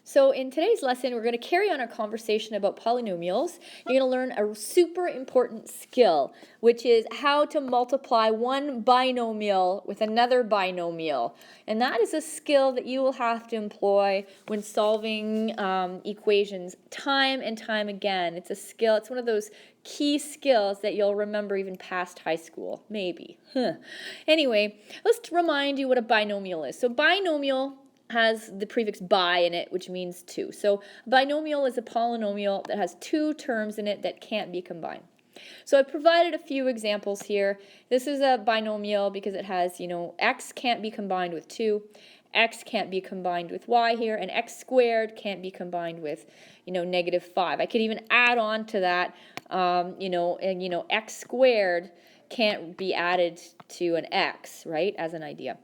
So in today's lesson, we're going to carry on our conversation about polynomials. You're going to learn a super important skill, which is how to multiply one binomial with another binomial. And that is a skill that you will have to employ when solving equations time and time again. It's a skill, it's one of those key skills that you'll remember even past high school, maybe. Anyway, let's remind you what a binomial is. So binomial has the prefix bi in it, which means two. So a binomial is a polynomial that has two terms in it that can't be combined. So I provided a few examples here. This is a binomial because it has, x can't be combined with 2, x can't be combined with y here, and x squared can't be combined with, negative 5. I could even add on to that, x squared can't be added to an x, right, as an idea.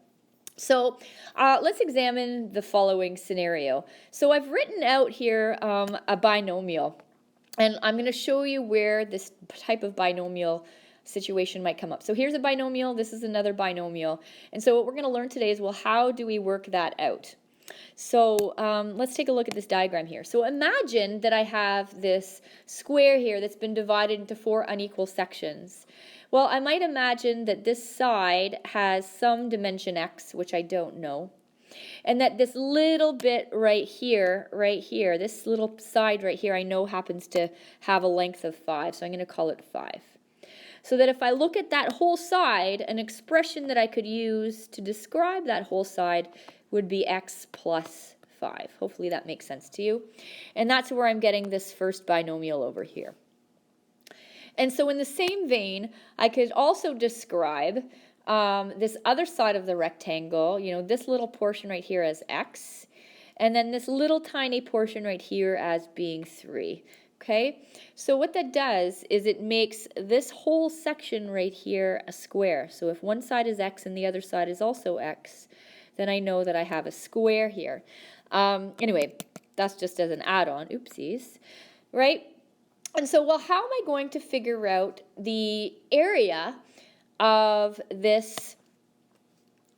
So let's examine the following scenario. So I've written out here a binomial, and I'm going to show you where this type of binomial situation might come up. So here's a binomial, this is another binomial, and so what we're going to learn today is, well, how do we work that out? So let's take a look at this diagram here. So imagine that I have this square here that's been divided into 4 unequal sections. Well, I might imagine that this side has some dimension x, which I don't know, and that this little bit right here, this little side right here, I know happens to have a length of 5, so I'm going to call it 5. So that if I look at that whole side, an expression that I could use to describe that whole side would be x plus 5. Hopefully that makes sense to you. And that's where I'm getting this first binomial over here. And so in the same vein, I could also describe this other side of the rectangle, this little portion right here as x, and then this little tiny portion right here as being 3. Okay, so what that does is it makes this whole section right here a square. So if one side is x and the other side is also x, then I know that I have a square here. Anyway, that's just as an add-on, oopsies, right? And so, well, how am I going to figure out the area of this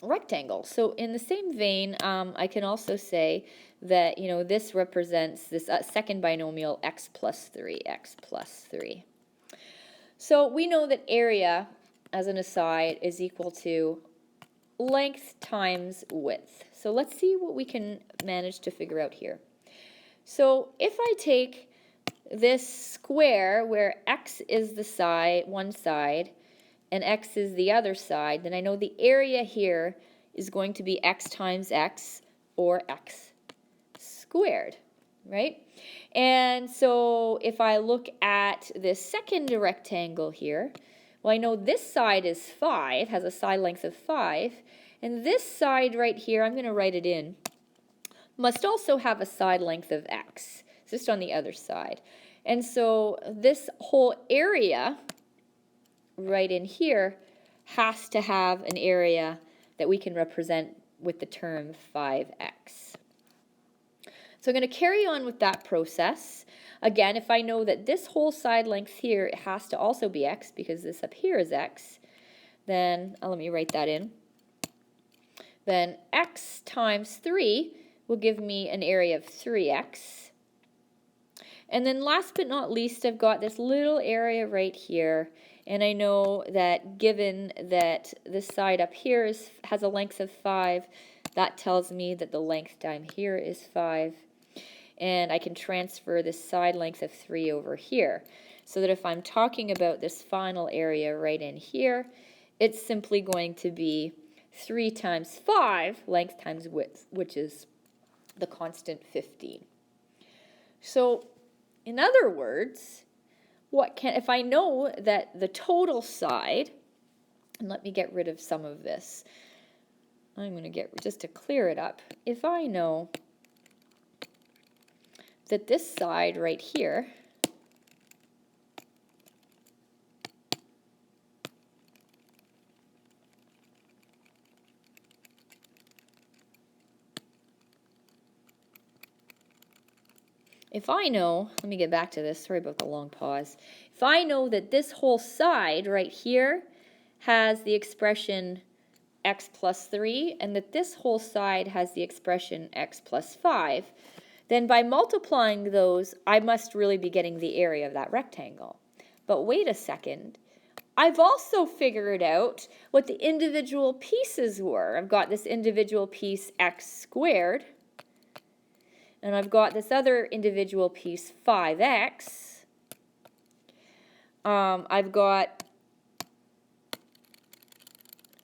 rectangle? So in the same vein, I can also say that, this represents this second binomial, x plus 3, x plus 3. So we know that area, as an aside, is equal to length times width. So let's see what we can manage to figure out here. So if I take this square where x is the side, one side, and x is the other side, then I know the area here is going to be x times x, or x squared, right? And so if I look at this second rectangle here, well, I know this side is 5, has a side length of 5, and this side right here, I'm going to write it in, must also have a side length of x. It's just on the other side. And so this whole area right in here has to have an area that we can represent with the term 5x. So I'm going to carry on with that process. Again, if I know that this whole side length here has to also be x because this up here is x, then let me write that in. Then x times 3 will give me an area of 3x. And then last but not least, I've got this little area right here, and I know that given that this side up here has a length of 5, that tells me that the length down here is 5. And I can transfer this side length of 3 over here, so that if I'm talking about this final area right in here, it's simply going to be 3 times 5, length times width, which is the constant 15. So in other words, if I know that the total side, and let me get rid of some of this, I'm going to just to clear it up, if I know that this side right here let me get back to this, sorry about the long pause. If I know that this whole side right here has the expression x plus 3, and that this whole side has the expression x plus 5, then by multiplying those, I must really be getting the area of that rectangle. But wait a second. I've also figured out what the individual pieces were. I've got this individual piece x squared, and I've got this other individual piece 5x. I've got,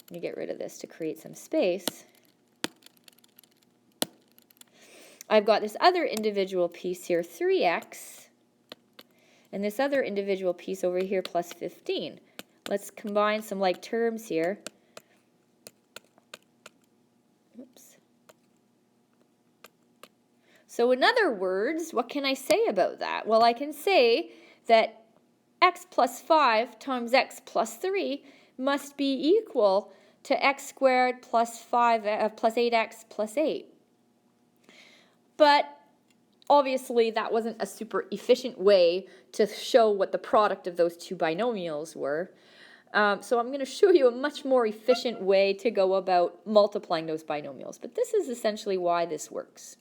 let me get rid of this to create some space. I've got this other individual piece here, 3x, and this other individual piece over here, plus 15. Let's combine some like terms here. Oops. So in other words, what can I say about that? Well, I can say that x plus 5 times x plus 3 must be equal to x squared plus 8x plus 8. But obviously that wasn't a super efficient way to show what the product of those two binomials were. So I'm going to show you a much more efficient way to go about multiplying those binomials. But this is essentially why this works.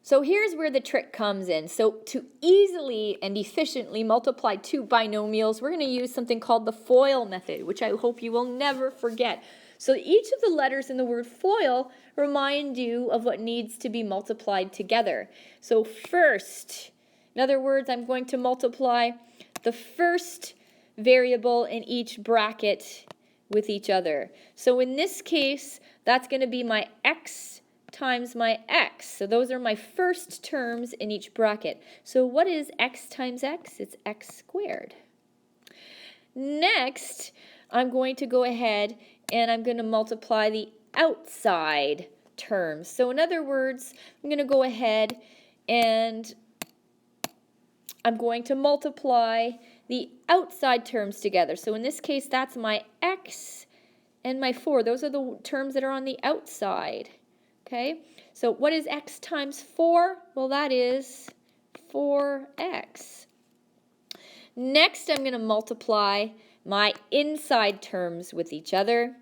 So here's where the trick comes in. So to easily and efficiently multiply two binomials, we're going to use something called the FOIL method, which I hope you will never forget. So each of the letters in the word FOIL remind you of what needs to be multiplied together. So first, in other words, I'm going to multiply the first variable in each bracket with each other. So in this case, that's going to be my x times my x. So those are my first terms in each bracket. So what is x times x? It's x squared. Next, I'm going to go ahead and I'm going to multiply the outside terms. So in other words, I'm going to go ahead and I'm going to multiply the outside terms together. So in this case, that's my x and my 4. Those are the terms that are on the outside. Okay, so what is x times 4? Well, that is 4x. Next, I'm going to multiply my inside terms with each other.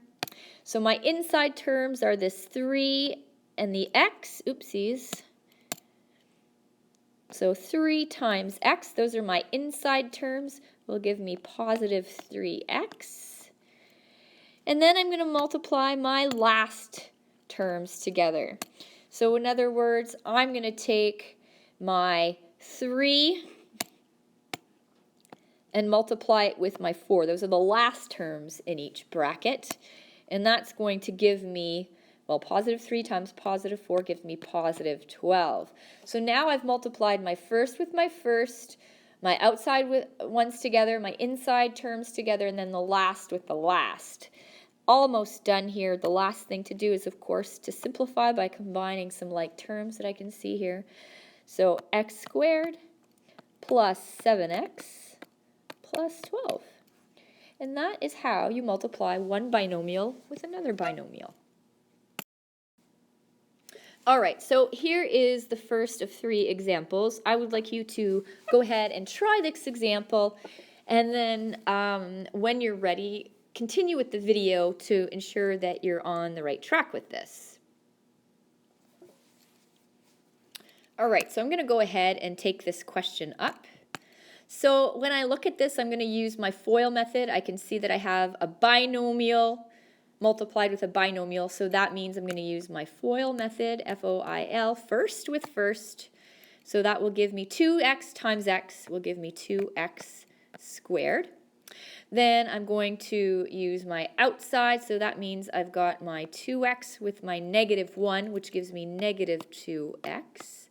So my inside terms are this 3 and the x. Oopsies. So 3 times x, those are my inside terms, will give me positive 3x. And then I'm going to multiply my last terms together. So in other words, I'm going to take my 3 and multiply it with my 4. Those are the last terms in each bracket. And that's going to give me, well, positive 3 times positive 4 gives me positive 12. So now I've multiplied my first with my first, my outside ones together, my inside terms together, and then the last with the last. Almost done here. The last thing to do is, of course, to simplify by combining some like terms that I can see here. So x squared plus 7x plus 12. And that is how you multiply one binomial with another binomial. All right, so here is the first of 3 examples. I would like you to go ahead and try this example, and then when you're ready, continue with the video to ensure that you're on the right track with this. All right, so I'm going to go ahead and take this question up. So when I look at this, I'm going to use my FOIL method. I can see that I have a binomial multiplied with a binomial, so that means I'm going to use my FOIL method, F-O-I-L, first with first. So that will give me 2x times x will give me 2x squared. Then I'm going to use my outside, so that means I've got my 2x with my negative 1, which gives me negative 2x.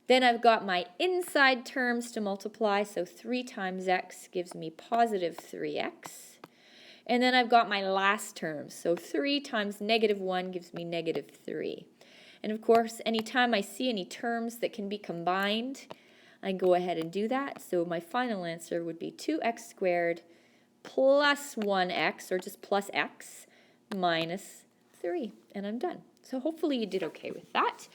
Then I've got my inside terms to multiply, so 3 times x gives me positive 3x. And then I've got my last terms, so 3 times negative 1 gives me negative 3. And of course, anytime I see any terms that can be combined, I go ahead and do that. So my final answer would be 2x squared plus 1x, or just plus x, minus 3. And I'm done. So hopefully you did okay with that.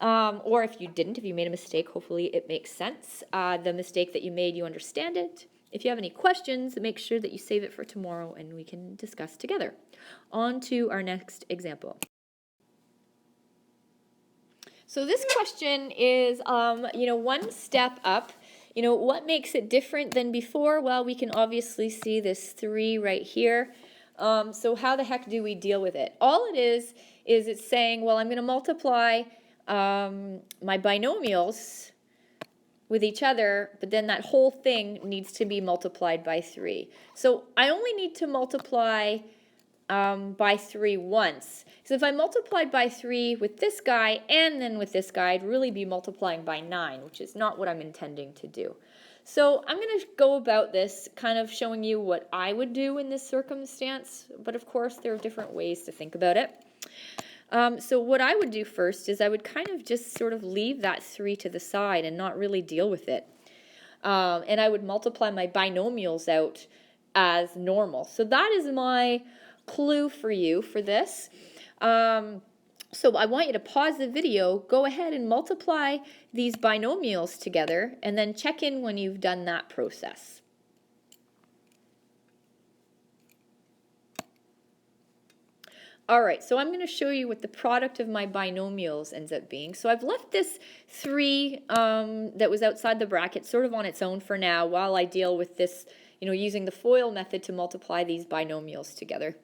Or if you didn't, if you made a mistake, hopefully it makes sense. The mistake that you made, you understand it. If you have any questions, make sure that you save it for tomorrow and we can discuss together. On to our next example. So this question is, one step up. What makes it different than before? Well, we can obviously see this 3 right here. So how the heck do we deal with it? All it is it's saying, well, I'm going to multiply my binomials with each other, but then that whole thing needs to be multiplied by 3. So I only need to multiply by 3 once. So if I multiplied by 3 with this guy and then with this guy, I'd really be multiplying by 9, which is not what I'm intending to do. So I'm going to go about this kind of showing you what I would do in this circumstance, but of course there are different ways to think about it. So what I would do first is I would kind of just sort of leave that 3 to the side and not really deal with it. And I would multiply my binomials out as normal. So that is my clue for you for this. So I want you to pause the video, go ahead and multiply these binomials together, and then check in when you've done that process. All right, so I'm going to show you what the product of my binomials ends up being. So I've left this 3 that was outside the bracket sort of on its own for now while I deal with this, using the FOIL method to multiply these binomials together.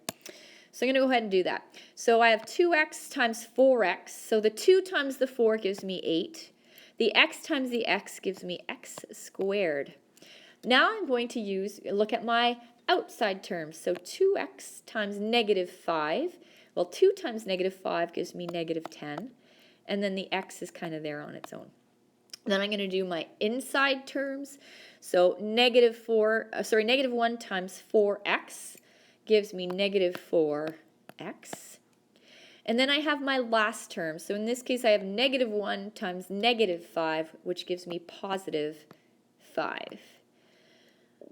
So I'm going to go ahead and do that. So I have 2x times 4x. So the 2 times the 4 gives me 8. The x times the x gives me x squared. Now I'm going to look at my outside terms. So 2x times negative 5. Well, 2 times negative 5 gives me negative 10. And then the x is kind of there on its own. Then I'm going to do my inside terms. So negative 1 times 4x gives me negative 4x. And then I have my last term. So in this case, I have negative 1 times negative 5, which gives me positive 5.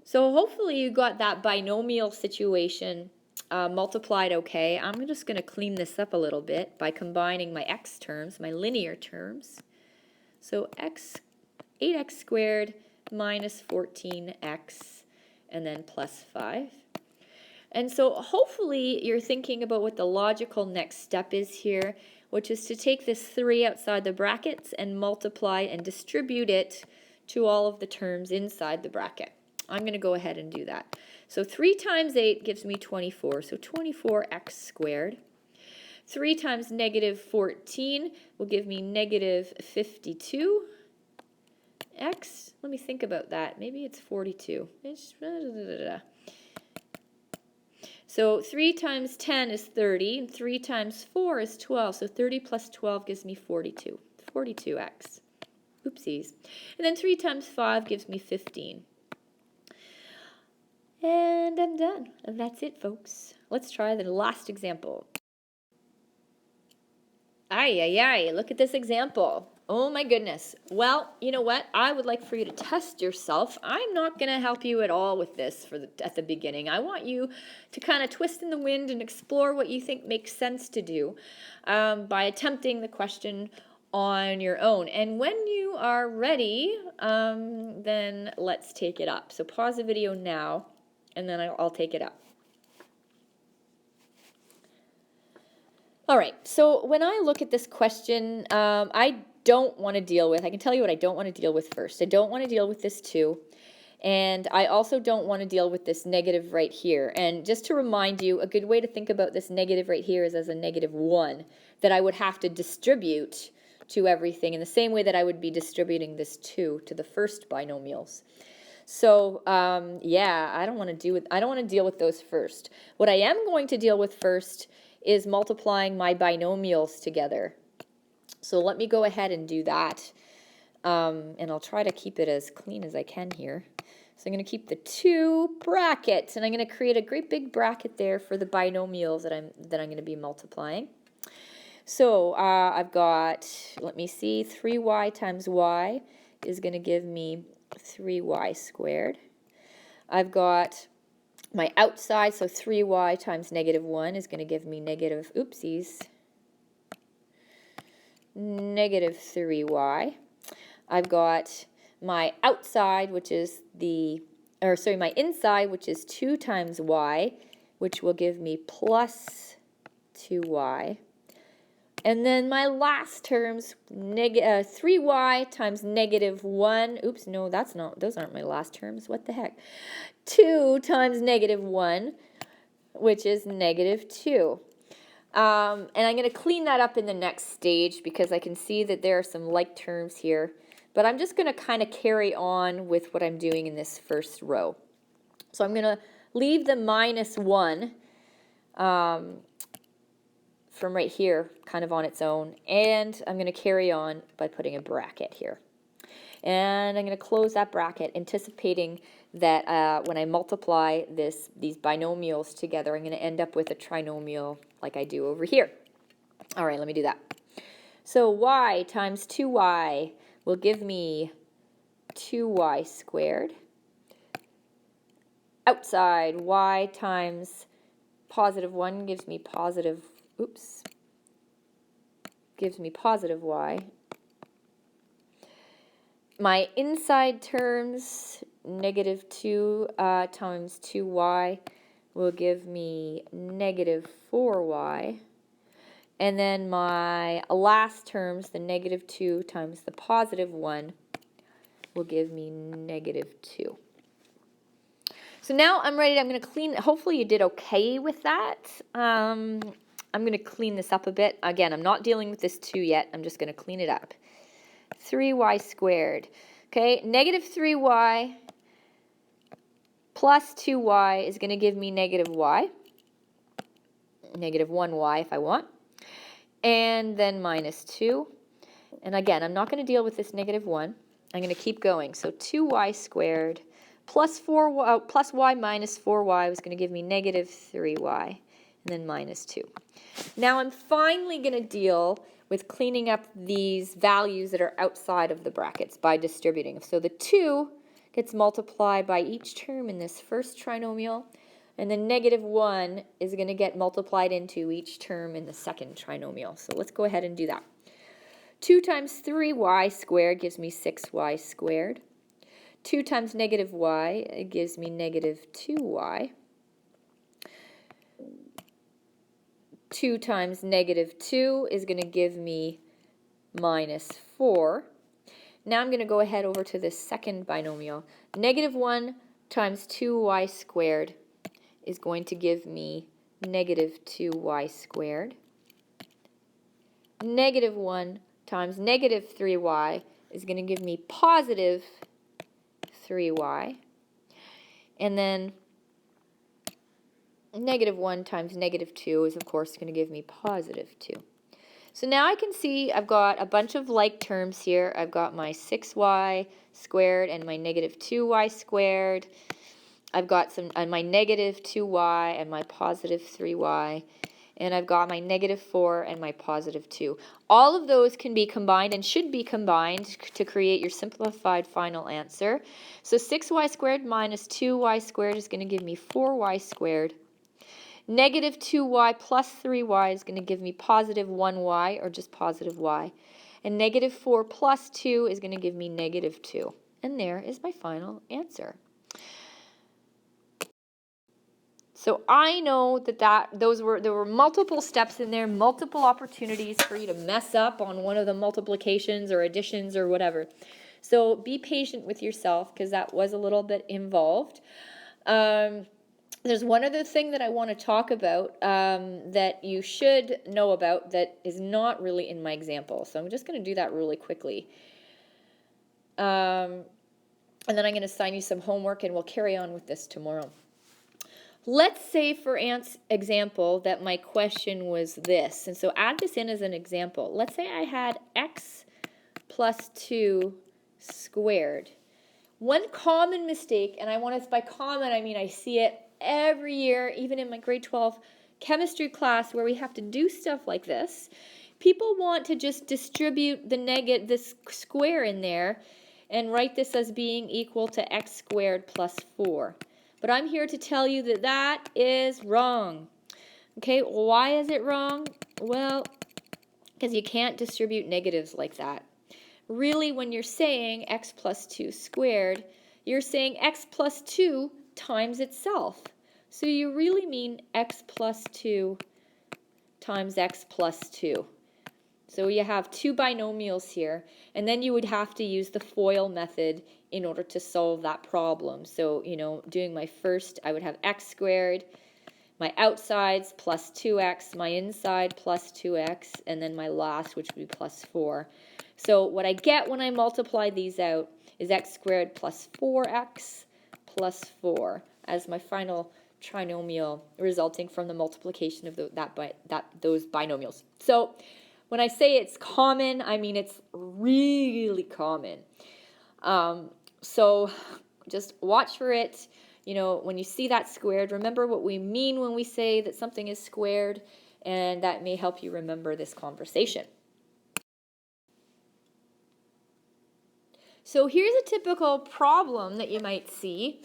So hopefully you got that binomial situation multiplied okay. I'm just going to clean this up a little bit by combining my x terms, my linear terms. So 8x squared minus 14x, and then plus 5. And so hopefully you're thinking about what the logical next step is here, which is to take this 3 outside the brackets and multiply and distribute it to all of the terms inside the bracket. I'm going to go ahead and do that. So 3 times 8 gives me 24, so 24x squared. 3 times negative 14 will give me negative 52x. Let me think about that. Maybe it's 42. So 3 times 10 is 30, and 3 times 4 is 12. So 30 plus 12 gives me 42. 42x. Oopsies. And then 3 times 5 gives me 15. And I'm done. And that's it, folks. Let's try the last example. Look at this example. Oh my goodness. Well, you know what? I would like for you to test yourself. I'm not going to help you at all with this at the beginning. I want you to kind of twist in the wind and explore what you think makes sense to do by attempting the question on your own. And when you are ready, then let's take it up. So pause the video now, and then I'll take it up. All right, so when I look at this question, I don't want to deal with, I can tell you what I don't want to deal with first. I don't want to deal with this 2, and I also don't want to deal with this negative right here. And just to remind you, a good way to think about this negative right here is as a negative 1 that I would have to distribute to everything in the same way that I would be distributing this 2 to the first binomials. So I don't want to deal with those first. What I am going to deal with first is multiplying my binomials together. So let me go ahead and do that. And I'll try to keep it as clean as I can here. So I'm going to keep the 2 brackets, and I'm going to create a great big bracket there for the binomials that I'm going to be multiplying. So I've got, let me see, 3y times y is going to give me 3y squared. I've got my outside, so 3y times negative 1 is going to give me negative 3y. I've got my outside, which is my inside, which is 2 times y, which will give me plus 2y. And then my last terms, 3y times negative 1. Oops, no, those aren't my last terms. What the heck? 2 times negative 1, which is negative 2. And I'm going to clean that up in the next stage because I can see that there are some like terms here. But I'm just going to kind of carry on with what I'm doing in this first row. So I'm going to leave the minus 1 from right here kind of on its own, and I'm going to carry on by putting a bracket here. And I'm going to close that bracket, anticipating that when I multiply these binomials together, I'm going to end up with a trinomial like I do over here. All right, let me do that. So y times 2y will give me 2y squared. Outside, y times positive 1 gives me positive, gives me positive y. My inside terms, negative 2 times 2y will give me negative 4y. And then my last terms, the negative 2 times the positive 1, will give me negative 2. So now I'm ready. I'm going to clean. Hopefully you did okay with that. I'm going to clean this up a bit. Again, I'm not dealing with this 2 yet. I'm just going to clean it up. 3y squared. Okay, negative 3y plus 2y is going to give me negative y. Negative 1y if I want. And then minus 2. And again, I'm not going to deal with this negative 1. I'm going to keep going. So 2y squared plus y minus 4y is going to give me negative 3y, and then minus 2. Now I'm finally going to deal with cleaning up these values that are outside of the brackets by distributing. So the 2 gets multiplied by each term in this first trinomial, and the negative 1 is going to get multiplied into each term in the second trinomial. So let's go ahead and do that. 2 times 3y squared gives me 6y squared. 2 times negative y, it gives me negative 2y. 2 times negative 2 is going to give me minus 4. Now I'm going to go ahead over to the second binomial. Negative 1 times 2y squared is going to give me negative 2y squared. Negative 1 times negative 3y is going to give me positive 3y. And then negative 1 times negative 2 is, of course, going to give me positive 2. So now I can see I've got a bunch of like terms here. I've got my 6y squared and my negative 2y squared. I've got my negative 2y and my positive 3y. And I've got my negative 4 and my positive 2. All of those can be combined and should be combined to create your simplified final answer. So 6y squared minus 2y squared is going to give me 4y squared. Negative 2y plus 3y is going to give me positive 1y, or just positive y. And negative 4 plus 2 is going to give me negative 2. And there is my final answer. So I know that there were multiple steps in there, multiple opportunities for you to mess up on one of the multiplications or additions or whatever. So be patient with yourself because that was a little bit involved. There's one other thing that I want to talk about that you should know about that is not really in my example. So I'm just going to do that really quickly. And then I'm going to assign you some homework and we'll carry on with this tomorrow. Let's say, for example, that my question was this. And so add this in as an example. Let's say I had x plus 2 squared. One common mistake, and by common I mean I see it every year, even in my grade 12 chemistry class where we have to do stuff like this. People want to just distribute this square in there and write this as being equal to x squared plus 4. But I'm here to tell you that that is wrong. Okay, why is it wrong? Well, because you can't distribute negatives like that. Really, when you're saying x plus 2 squared, you're saying x plus 2 times itself. So you really mean x plus 2 times x plus 2. So you have two binomials here, and then you would have to use the FOIL method in order to solve that problem. So, doing my first, I would have x squared, my outsides plus 2x, my inside plus 2x, and then my last, which would be plus 4. So what I get when I multiply these out is x squared plus 4x plus 4 as my final trinomial resulting from the multiplication of those binomials. So when I say it's common, I mean it's really common. So just watch for it. When you see that squared, remember what we mean when we say that something is squared, and that may help you remember this conversation. So here's a typical problem that you might see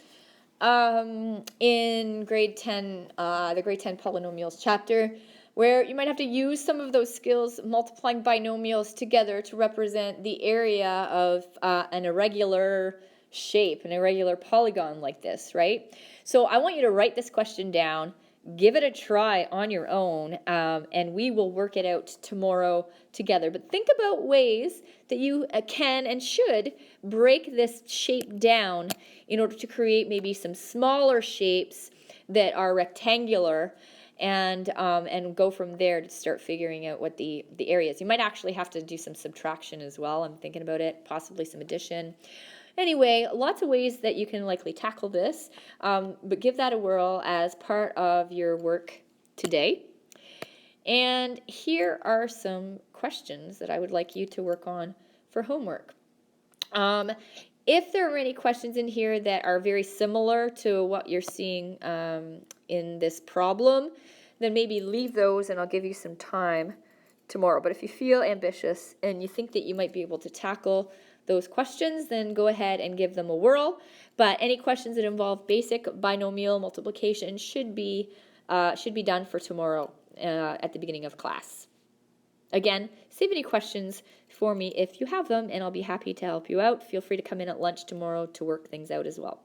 in grade 10, the grade 10 Polynomials chapter, where you might have to use some of those skills multiplying binomials together to represent the area of an irregular shape, an irregular polygon like this, right? So I want you to write this question down, give it a try on your own, and we will work it out tomorrow together. But think about ways that you can and should break this shape down in order to create maybe some smaller shapes that are rectangular, and go from there to start figuring out what the area is. You might actually have to do some subtraction as well. I'm thinking about it, possibly some addition. Anyway, lots of ways that you can likely tackle this, but give that a whirl as part of your work today. And here are some questions that I would like you to work on for homework. If there are any questions in here that are very similar to what you're seeing in this problem, then maybe leave those and I'll give you some time tomorrow. But if you feel ambitious and you think that you might be able to tackle those questions, then go ahead and give them a whirl. But any questions that involve basic binomial multiplication should be done for tomorrow at the beginning of class. Again, save any questions for me if you have them, and I'll be happy to help you out. Feel free to come in at lunch tomorrow to work things out as well.